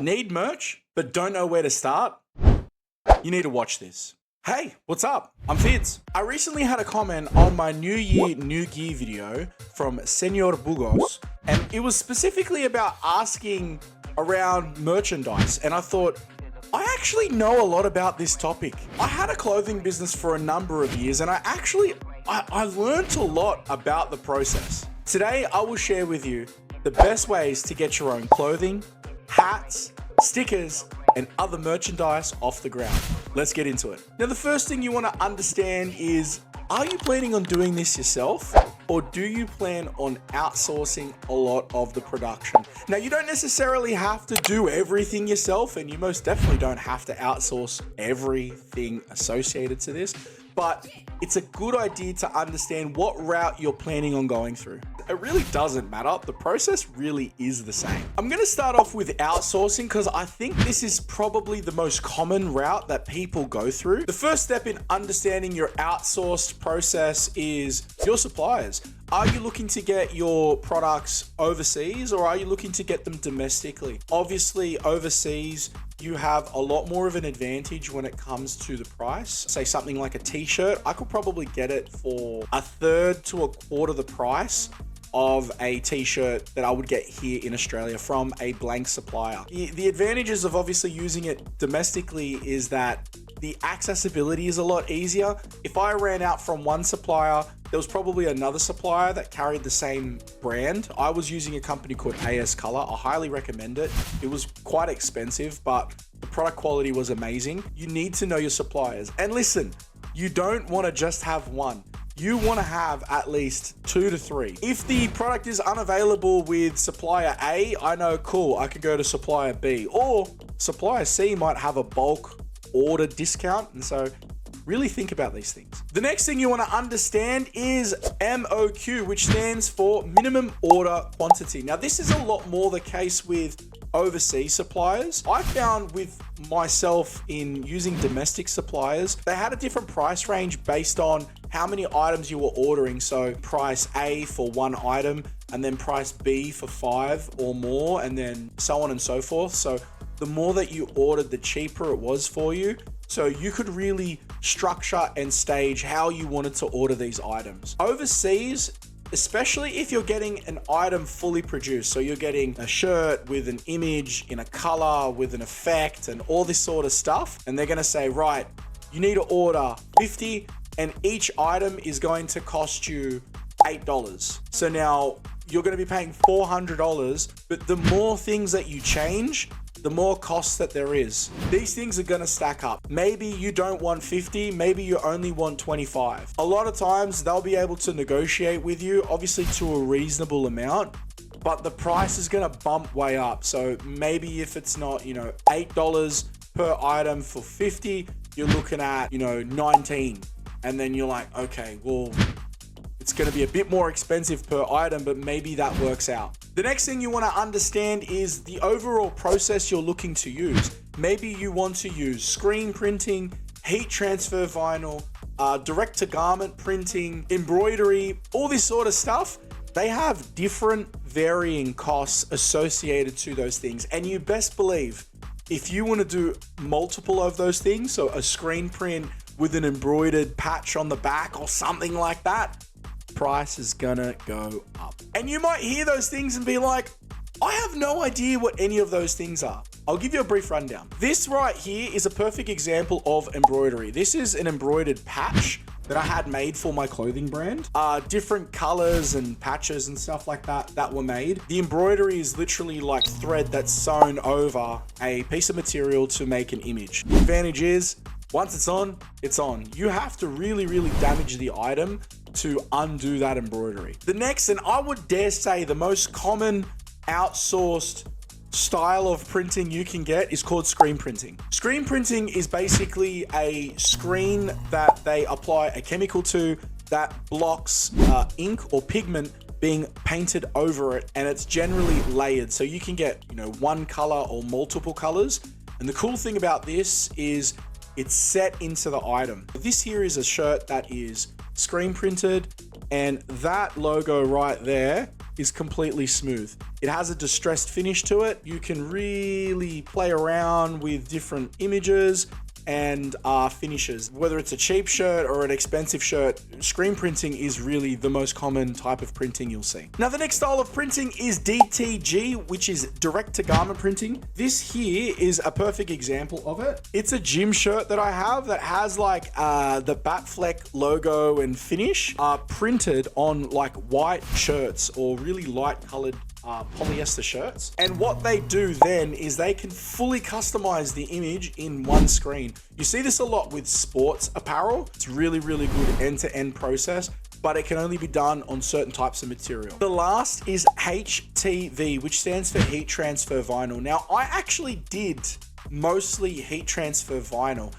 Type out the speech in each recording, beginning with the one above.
Need merch, but don't know where to start? You need to watch this. Hey, what's up? I'm Fids. I recently had a comment on my New Year, New Gear video from Senor Bugos, and it was specifically about asking around merchandise, and I thought, I actually know a lot about this topic. I had a clothing business for a number of years, and I learned a lot about the process. Today, I will share with you the best ways to get your own clothing, hats, stickers, and other merchandise off the ground. Let's get into it. Now, the first thing you want to understand is, are you planning on doing this yourself, or do you plan on outsourcing a lot of the production? Now, you don't necessarily have to do everything yourself, and you most definitely don't have to outsource everything associated to this, but it's a good idea to understand what route you're planning on going through. It really doesn't matter. The process really is the same. I'm going to start off with outsourcing because I think this is probably the most common route that people go through. The first step in understanding your outsourced process is your suppliers. Are you looking to get your products overseas, or are you looking to get them domestically? Obviously, overseas, you have a lot more of an advantage when it comes to the price. Say something like a t-shirt, I could probably get it for a third to a quarter the price of a t-shirt that I would get here in Australia from a blank supplier. The advantages of obviously using it domestically is that the accessibility is a lot easier. If I ran out from one supplier, there was probably another supplier that carried the same brand. I was using a company called AS Color. I highly recommend it. It was quite expensive, but the product quality was amazing. You need to know your suppliers. And listen, you don't want to just have one. You want to have at least 2 to 3. If the product is unavailable with supplier A, I know, cool, I can go to supplier B, or supplier C might have a bulk order discount. And so really think about these things. The next thing you want to understand is MOQ, which stands for minimum order quantity. Now, this is a lot more the case with overseas suppliers. I found with myself in using domestic suppliers, they had a different price range based on how many items you were ordering. So price A for one item, and then price B for 5 or more, and then so on and so forth. So the more that you ordered, the cheaper it was for you. So you could really structure and stage how you wanted to order these items. Overseas, especially if you're getting an item fully produced, so you're getting a shirt with an image in a color with an effect and all this sort of stuff, and they're going to say, right, you need to order 50 and each item is going to cost you $8. So now you're going to be paying $400, but the more things that you change, the more costs that there is. These things are gonna stack up. Maybe you don't want 50, maybe you only want 25. A lot of times they'll be able to negotiate with you, obviously to a reasonable amount, but the price is gonna bump way up. So maybe if it's not, $8 per item for 50, you're looking at, 19. And then you're like, okay, well, it's gonna be a bit more expensive per item, but maybe that works out. The next thing you want to understand is the overall process you're looking to use. Maybe you want to use screen printing, heat transfer vinyl, direct to garment printing, embroidery, all this sort of stuff. They have different varying costs associated to those things. And you best believe, if you want to do multiple of those things, so a screen print with an embroidered patch on the back or something like that, price is gonna go up. And you might hear those things and be like, I have no idea what any of those things are. I'll give you a brief rundown. This right here is a perfect example of embroidery. This is an embroidered patch that I had made for my clothing brand. Different colors and patches and stuff like that were made. The embroidery is literally like thread that's sewn over a piece of material to make an image. The advantage is, once it's on, it's on. You have to really, really damage the item to undo that embroidery. The next, and I would dare say the most common outsourced style of printing you can get, is called screen printing. Screen printing is basically a screen that they apply a chemical to that blocks ink or pigment being painted over it, and it's generally layered. So you can get, one color or multiple colors. And the cool thing about this is it's set into the item. This here is a shirt that is screen printed, and that logo right there is completely smooth. It has a distressed finish to it. You can really play around with different images and finishes. Whether it's a cheap shirt or an expensive shirt, screen printing is really the most common type of printing you'll see. Now, the next style of printing is DTG, which is direct to garment printing. This here is a perfect example of it. It's a gym shirt that I have that has like the Batfleck logo and finish printed on like white shirts or really light colored polyester shirts. And what they do then is they can fully customize the image in one screen. You see this a lot with sports apparel. It's really, really good end-to-end process, but it can only be done on certain types of material. The last is HTV, which stands for heat transfer vinyl. Now, I actually did mostly heat transfer vinyl.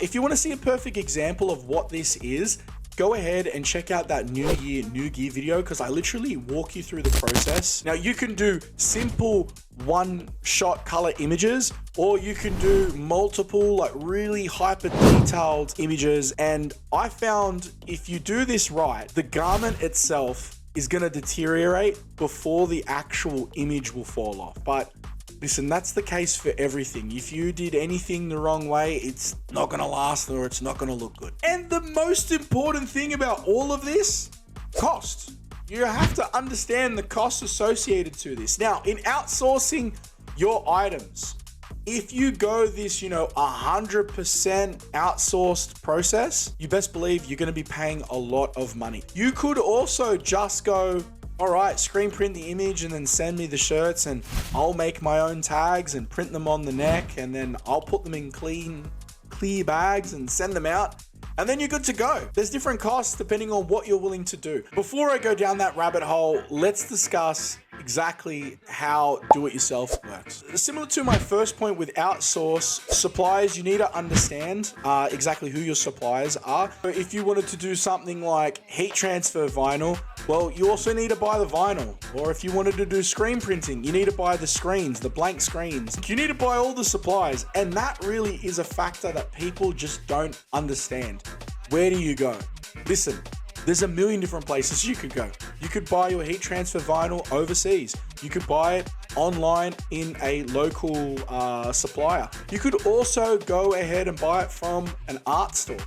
If you want to see a perfect example of what this is, go ahead and check out that New Year, New Gear video, because I literally walk you through the process. Now, you can do simple one-shot color images, or you can do multiple, like really hyper detailed images. And I found if you do this right, the garment itself is gonna deteriorate before the actual image will fall off. But listen, that's the case for everything. If you did anything the wrong way, it's not gonna last or it's not gonna look good. And the most important thing about all of this, cost. You have to understand the costs associated to this. Now, in outsourcing your items, if you go this, 100% outsourced process, you best believe you're gonna be paying a lot of money. You could also just go, all right, screen print the image and then send me the shirts and I'll make my own tags and print them on the neck, and then I'll put them in clear bags and send them out. And then you're good to go. There's different costs depending on what you're willing to do. Before I go down that rabbit hole, let's discuss exactly how do-it-yourself works. Similar to my first point with outsource suppliers, you need to understand exactly who your suppliers are. So if you wanted to do something like heat transfer vinyl, well, you also need to buy the vinyl. Or if you wanted to do screen printing, you need to buy the screens, the blank screens. You need to buy all the supplies. And that really is a factor that people just don't understand. Where do you go? Listen, there's a million different places you could go. You could buy your heat transfer vinyl overseas. You could buy it online in a local supplier. You could also go ahead and buy it from an art store.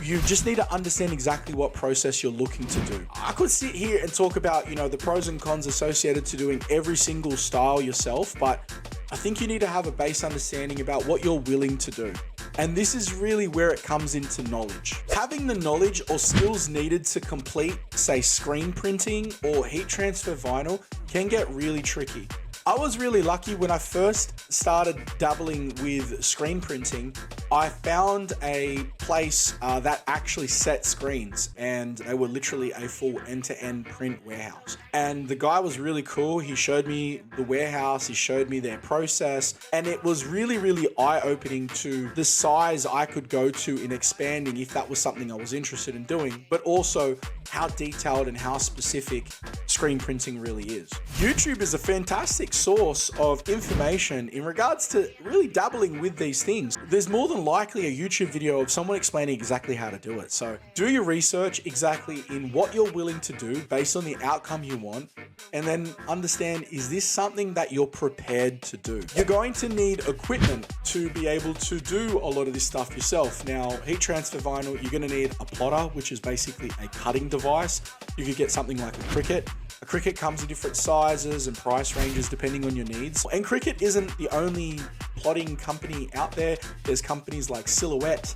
You just need to understand exactly what process you're looking to do. I could sit here and talk about, the pros and cons associated to doing every single style yourself, but I think you need to have a base understanding about what you're willing to do. And this is really where it comes into knowledge. Having the knowledge or skills needed to complete, say, screen printing or heat transfer vinyl can get really tricky. I was really lucky when I first started dabbling with screen printing. I found a place that actually set screens, and they were literally a full end-to-end print warehouse. And the guy was really cool. He showed me the warehouse, he showed me their process, and it was really, really eye-opening to the size I could go to in expanding if that was something I was interested in doing, but also how detailed and how specific screen printing really is. YouTube is a fantastic source of information in regards to really dabbling with these things. There's more than likely a YouTube video of someone explaining exactly how to do it. So do your research exactly in what you're willing to do based on the outcome you want, and then understand, is this something that you're prepared to do? You're going to need equipment to be able to do a lot of this stuff yourself. Now, heat transfer vinyl, you're gonna need a plotter, which is basically a cutting device. You could get something like a Cricut. A Cricut comes in different sizes and price ranges depending on your needs. And Cricut isn't the only plotting company out there. There's companies like Silhouette.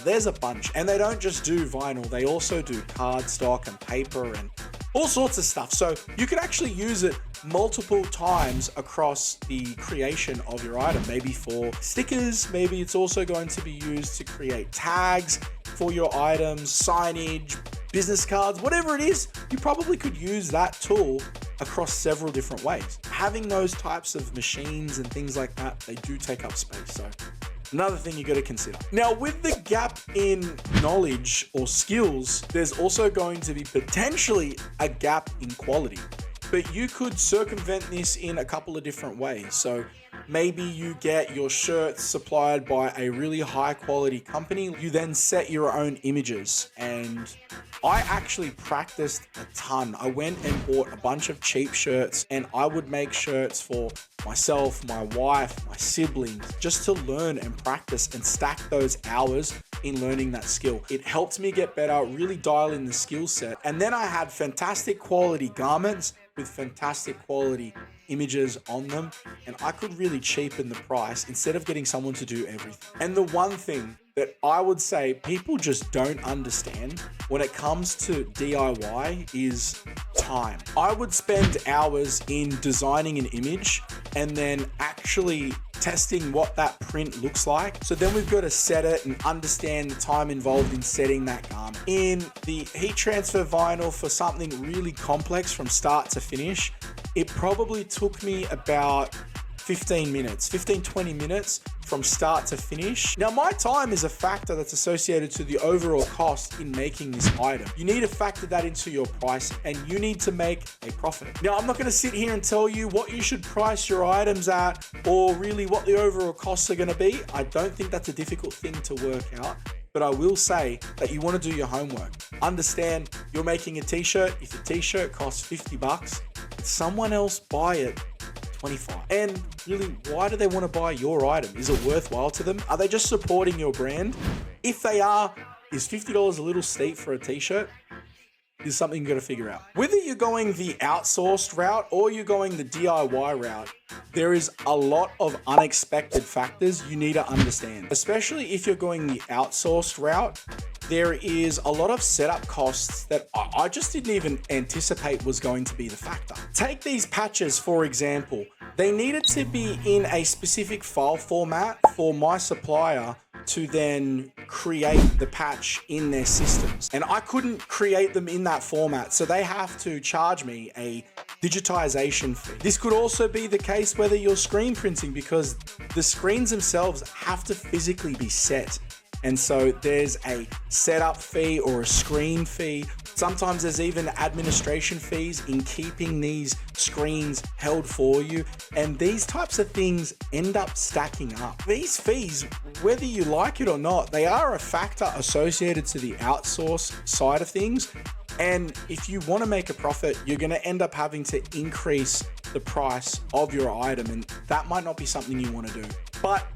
There's a bunch. And they don't just do vinyl. They also do cardstock and paper and all sorts of stuff. So you can actually use it multiple times across the creation of your item. Maybe for stickers, maybe it's also going to be used to create tags for your items, signage, business cards, whatever it is. You probably could use that tool across several different ways. Having those types of machines and things like that, they do take up space. So another thing you got to consider. Now, with the gap in knowledge or skills, there's also going to be potentially a gap in quality. But you could circumvent this in a couple of different ways. So Maybe you get your shirts supplied by a really high quality company. You then set your own images, and I actually practiced a ton. I went and bought a bunch of cheap shirts, and I would make shirts for myself, my wife, my siblings, just to learn and practice and stack those hours in learning that skill. It helped me get better, really dial in the skill set. And then I had fantastic quality garments with fantastic quality images on them, and I could really cheapen the price instead of getting someone to do everything. And the one thing that I would say people just don't understand when it comes to DIY is time. I would spend hours in designing an image and then actually testing what that print looks like. So then we've got to set it and understand the time involved in setting that garment. In the heat transfer vinyl for something really complex from start to finish, it probably took me about 20 minutes from start to finish. Now, my time is a factor that's associated to the overall cost in making this item. You need to factor that into your price, and you need to make a profit. Now, I'm not going to sit here and tell you what you should price your items at or really what the overall costs are going to be. I don't think that's a difficult thing to work out. But I will say that you want to do your homework. Understand you're making a t-shirt. If a t-shirt costs $50, someone else buy it 25. And really, why do they want to buy your item? Is it worthwhile to them? Are they just supporting your brand? If they are, is $50 a little steep for a t-shirt? Is something you got to figure out. Whether you're going the outsourced route or you're going the DIY route, there is a lot of unexpected factors you need to understand. Especially if you're going the outsourced route, there is a lot of setup costs that I just didn't even anticipate was going to be the factor. Take these patches, for example. They needed to be in a specific file format for my supplier to then create the patch in their systems. And I couldn't create them in that format, so they have to charge me a digitization fee. This could also be the case whether you're screen printing, because the screens themselves have to physically be set. And so there's a setup fee or a screen fee. Sometimes there's even administration fees in keeping these screens held for you. And these types of things end up stacking up. These fees, whether you like it or not, they are a factor associated to the outsource side of things. And if you want to make a profit, you're going to end up having to increase the price of your item. And that might not be something you want to do. But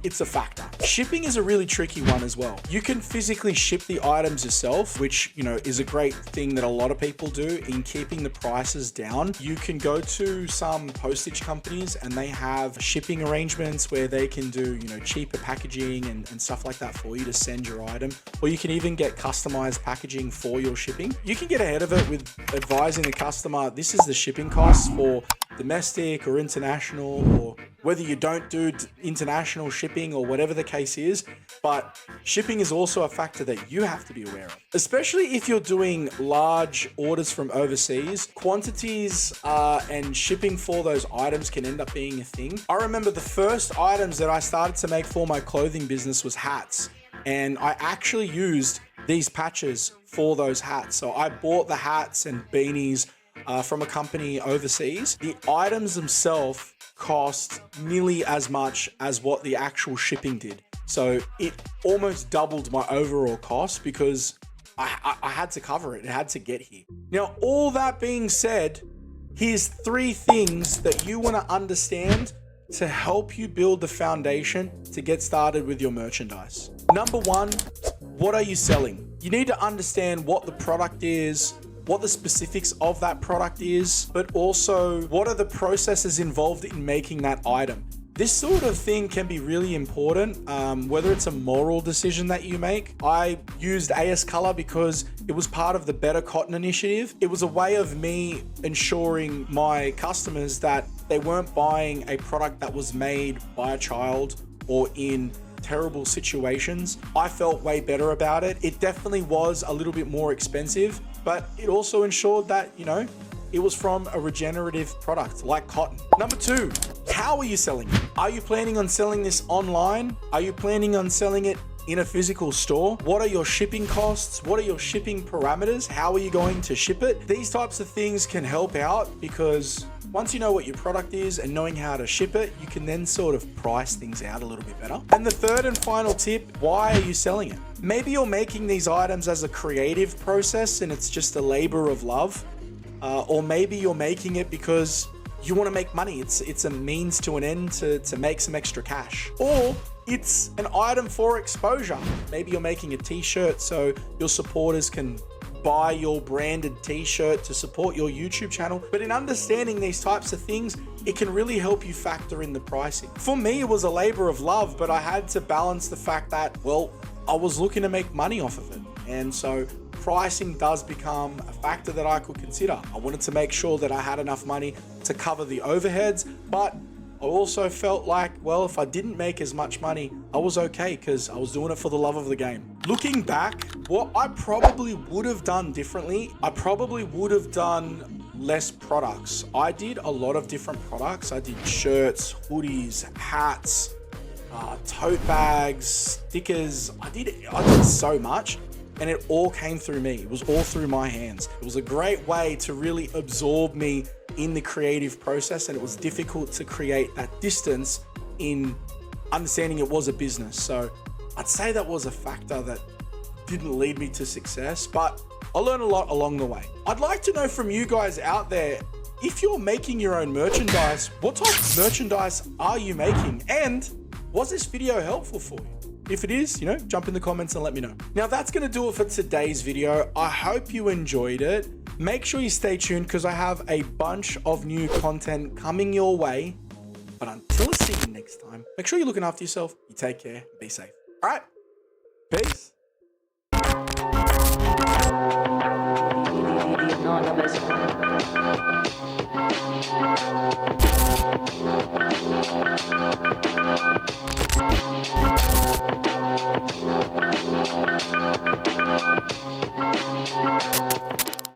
it's a factor. Shipping is a really tricky one as well. You can physically ship the items yourself, which, is a great thing that a lot of people do in keeping the prices down. You can go to some postage companies and they have shipping arrangements where they can do, cheaper packaging and stuff like that for you to send your item. Or you can even get customized packaging for your shipping. You can get ahead of it with advising the customer, this is the shipping costs for domestic or international, or whether you don't do international shipping or whatever the case is. But shipping is also a factor that you have to be aware of, especially if you're doing large orders from overseas. Quantities and shipping for those items can end up being a thing. I remember the first items that I started to make for my clothing business was hats, and I actually used these patches for those hats. So I bought the hats and beanies from a company overseas. The items themselves cost nearly as much as what the actual shipping did. So it almost doubled my overall cost because I had to cover it. It had to get here. Now, all that being said, here's 3 things that you want to understand to help you build the foundation to get started with your merchandise. Number 1, what are you selling? You need to understand what the product is, what the specifics of that product is, but also what are the processes involved in making that item. This sort of thing can be really important, whether it's a moral decision that you make. I used AS Color because it was part of the Better Cotton initiative. It was a way of me ensuring my customers that they weren't buying a product that was made by a child or in terrible situations. I felt way better about it. It definitely was a little bit more expensive, but it also ensured that, it was from a regenerative product like cotton. Number 2, how are you selling it? Are you planning on selling this online? Are you planning on selling it in a physical store? What are your shipping costs? What are your shipping parameters? How are you going to ship it? These types of things can help out because, Once you know what your product is and knowing how to ship it, you can then sort of price things out a little bit better. And the third and final tip, why are you selling it? Maybe you're making these items as a creative process and it's just a labor of love. Or maybe you're making it because you want to make money. It's a means to an end to make some extra cash. Or it's an item for exposure. Maybe you're making a t-shirt so your supporters can buy your branded t-shirt to support your YouTube channel. But in understanding these types of things, it can really help you factor in the pricing. For me, it was a labor of love, but I had to balance the fact that, well, I was looking to make money off of it. And so pricing does become a factor that I could consider. I wanted to make sure that I had enough money to cover the overheads, but I also felt like, well, if I didn't make as much money, I was okay because I was doing it for the love of the game. Looking back, what I probably would have done differently, I probably would have done less products. I did a lot of different products. I did shirts, hoodies, hats, tote bags, stickers. I did so much. And it all came through me. It was all through my hands. It was a great way to really absorb me in the creative process, and it was difficult to create that distance in understanding it was a business. So I'd say that was a factor that didn't lead me to success, but I learned a lot along the way. I'd like to know from you guys out there, if you're making your own merchandise, what type of merchandise are you making? And was this video helpful for you? If it is, jump in the comments and let me know. Now that's gonna do it for today's video. I hope you enjoyed it. Make sure you stay tuned because I have a bunch of new content coming your way. But until I see you next time, make sure you're looking after yourself. You take care, be safe. All right, peace. No, no,